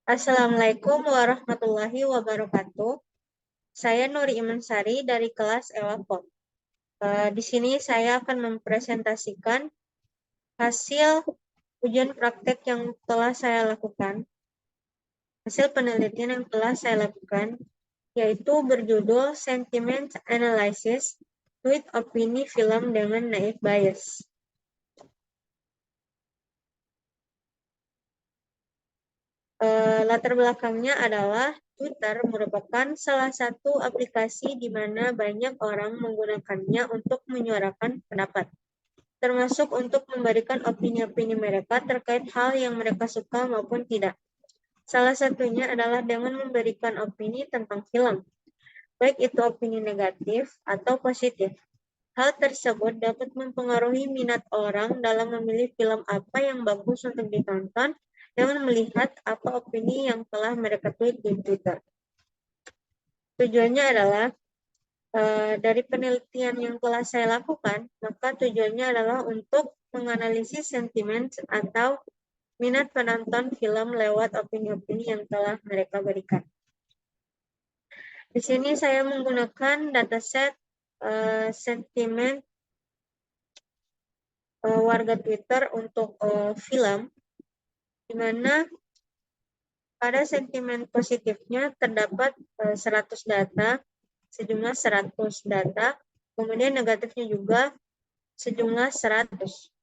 Assalamualaikum warahmatullahi wabarakatuh. Saya Nuri Imansari dari kelas Ewapop. Di sini saya akan mempresentasikan hasil ujian praktek yang telah saya lakukan, hasil penelitian yang telah saya lakukan, yaitu berjudul Sentiment Analysis with Opini Film dengan Naive Bias. Latar belakangnya adalah Twitter merupakan salah satu aplikasi di mana banyak orang menggunakannya untuk menyuarakan pendapat, termasuk untuk memberikan opini-opini mereka terkait hal yang mereka suka maupun tidak. Salah satunya adalah dengan memberikan opini tentang film, baik itu opini negatif atau positif. Hal tersebut dapat mempengaruhi minat orang dalam memilih film apa yang bagus untuk ditonton dengan melihat apa opini yang telah mereka tweet di Twitter. Tujuannya adalah dari penelitian yang telah saya lakukan, maka tujuannya adalah untuk menganalisis sentimen atau minat penonton film lewat opini-opini yang telah mereka berikan. Di sini saya menggunakan dataset sentimen warga Twitter untuk film, di mana pada sentimen positifnya terdapat 100 data, sejumlah 100 data, kemudian negatifnya juga sejumlah 100.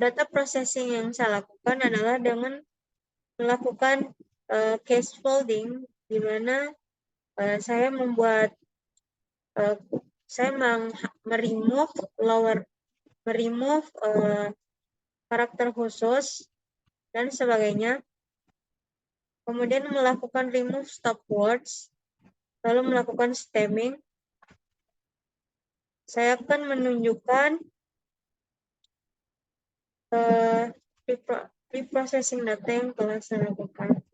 Data processing yang saya lakukan adalah dengan melakukan case folding, di mana saya membuat saya meremove karakter khusus dan sebagainya, kemudian melakukan remove stop words, lalu melakukan stemming. Saya akan menunjukkan preprocessing data yang telah saya lakukan.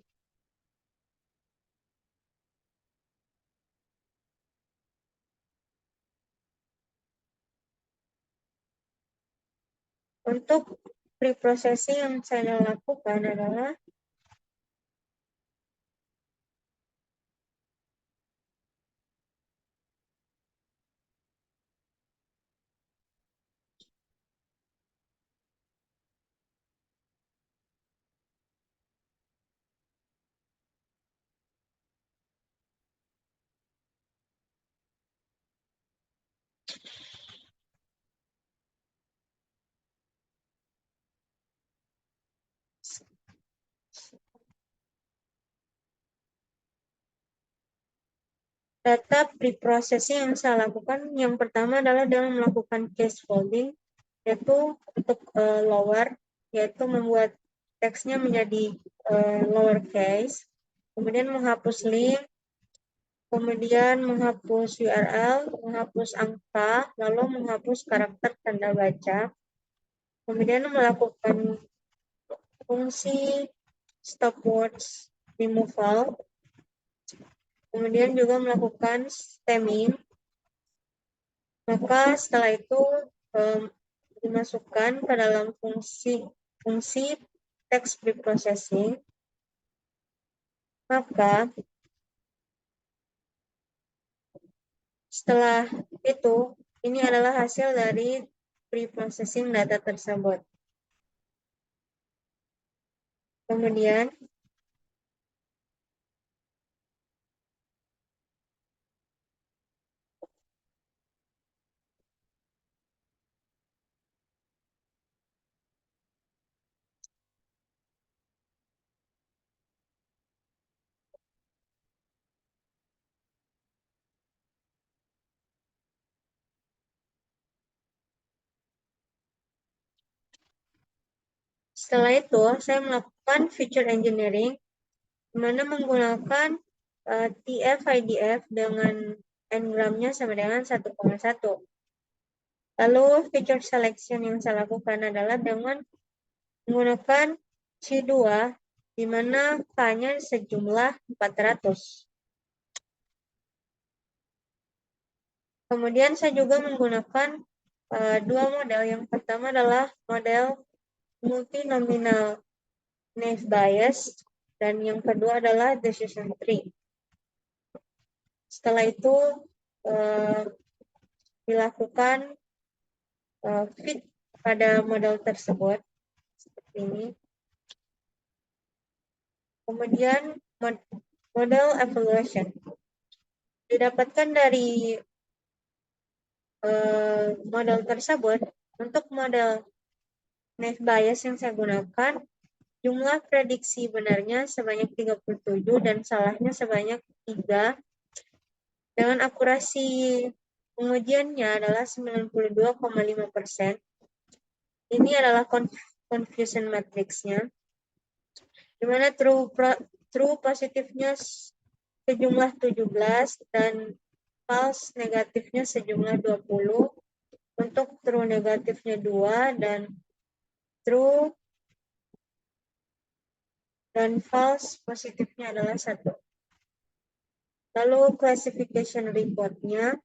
Untuk preprocessing yang saya lakukan adalah data preprocessing yang saya lakukan. Yang pertama adalah dengan melakukan case folding, yaitu untuk lower, yaitu membuat teksnya menjadi lowercase, kemudian menghapus link, kemudian menghapus URL, menghapus angka, lalu menghapus karakter tanda baca, kemudian melakukan fungsi stop words removal, kemudian juga melakukan stemming. Maka setelah itu dimasukkan ke dalam fungsi text preprocessing. Maka setelah itu, ini adalah hasil dari preprocessing data tersebut. Kemudian setelah itu saya melakukan feature engineering, di mana menggunakan TF-IDF dengan n-gramnya sama dengan 1,1. Lalu feature selection yang saya lakukan adalah dengan menggunakan C2, di mana K-nya sejumlah 400. Kemudian saya juga menggunakan dua model. Yang pertama adalah model multinominal naive bias, dan yang kedua adalah decision tree. Setelah itu dilakukan fit pada model tersebut seperti ini. Kemudian model evaluation didapatkan dari model tersebut. Untuk model naive bias yang saya gunakan, jumlah prediksi benarnya sebanyak 37 dan salahnya sebanyak 3. Dengan akurasi pengujiannya adalah 92,5%. Ini adalah confusion matrix-nya, di mana true positifnya sejumlah 17 dan false negatifnya sejumlah 20. Untuk true negatifnya 2 dan true dan false positifnya adalah 1. Lalu classification report-nya,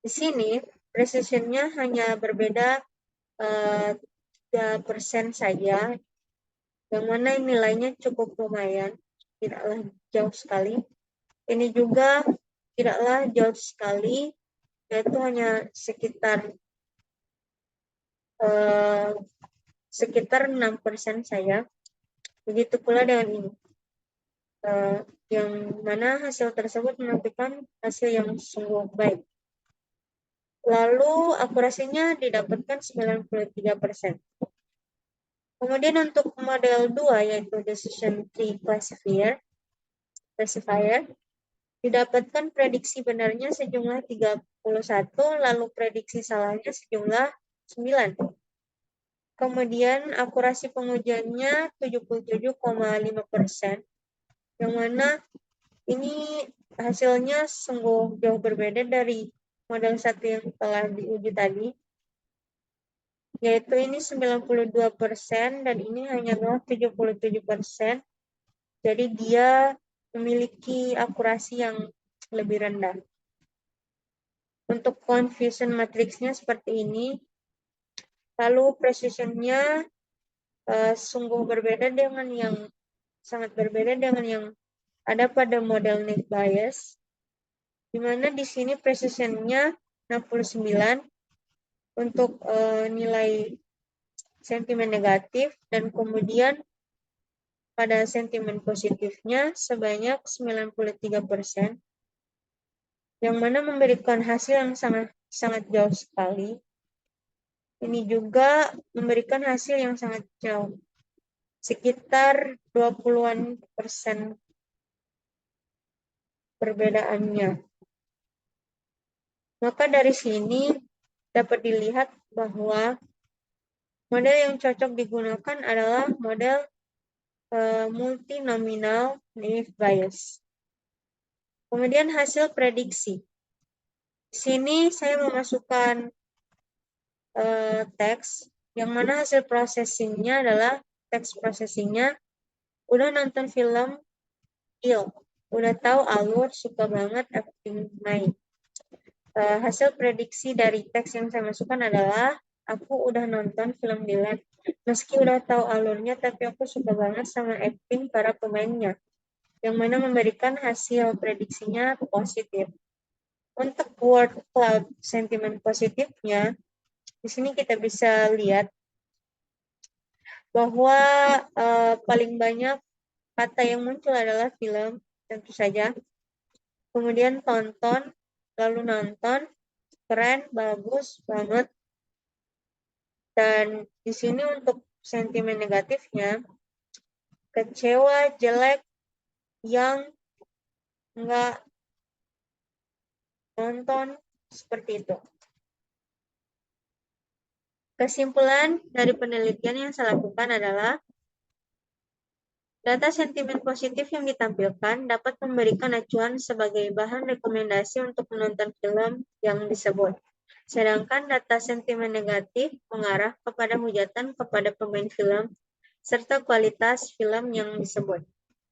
di sini precision-nya hanya berbeda 3% saja, yang mana nilainya cukup lumayan, tidaklah jauh sekali. Ini juga tidaklah jauh sekali, yaitu hanya sekitar 6% saja. Begitu pula dengan ini, yang mana hasil tersebut menunjukkan hasil yang sungguh baik. Lalu akurasinya didapatkan 93%. Kemudian untuk model 2, yaitu decision tree classifier, didapatkan prediksi benarnya sejumlah 31, lalu prediksi salahnya sejumlah 9. Kemudian akurasi pengujiannya 77,5%, yang mana ini hasilnya sungguh jauh berbeda dari model 1 yang telah diuji tadi, yaitu ini 92% dan ini hanya 77%. Jadi dia memiliki akurasi yang lebih rendah. Untuk confusion matrix-nya seperti ini. Lalu precision-nya sungguh berbeda dengan sangat berbeda dengan yang ada pada model naive bias, di mana di sini precision-nya 69 untuk nilai sentimen negatif, dan kemudian pada sentimen positifnya sebanyak 93%, yang mana memberikan hasil yang sangat jauh sekali. Ini juga memberikan hasil yang sangat jauh, sekitar 20% perbedaannya. Maka dari sini dapat dilihat bahwa model yang cocok digunakan adalah model multinominal naive bias. Kemudian hasil prediksi. Di sini saya memasukkan teks, yang mana hasil processingnya adalah teks processingnya. Udah nonton film Kill, udah tahu alur, suka banget, acting naik. Hasil prediksi dari teks yang saya masukkan adalah, aku udah nonton film Dylan. Meski udah tahu alurnya, tapi aku suka banget sama acting para pemainnya, yang mana memberikan hasil prediksinya positif. Untuk word cloud sentimen positifnya, di sini kita bisa lihat bahwa paling banyak kata yang muncul adalah film, tentu saja. Kemudian tonton, lalu nonton, keren, bagus banget. Dan di sini untuk sentimen negatifnya, kecewa, jelek, yang enggak nonton, seperti itu. Kesimpulan dari penelitian yang saya lakukan adalah, data sentimen positif yang ditampilkan dapat memberikan acuan sebagai bahan rekomendasi untuk menonton film yang disebut. Sedangkan data sentimen negatif mengarah kepada hujatan kepada pemain film serta kualitas film yang disebut.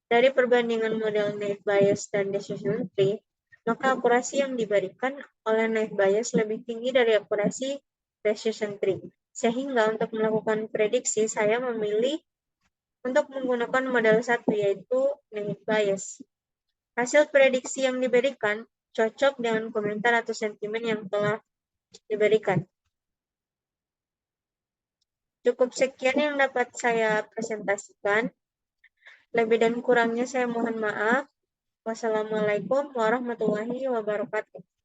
Dari perbandingan model naive bias dan decision tree, maka akurasi yang diberikan oleh naive bias lebih tinggi dari akurasi decision tree. Sehingga untuk melakukan prediksi, saya memilih untuk menggunakan model 1, yaitu negative bias. Hasil prediksi yang diberikan cocok dengan komentar atau sentimen yang telah diberikan. Cukup sekian yang dapat saya presentasikan. Lebih dan kurangnya saya mohon maaf. Wassalamualaikum warahmatullahi wabarakatuh.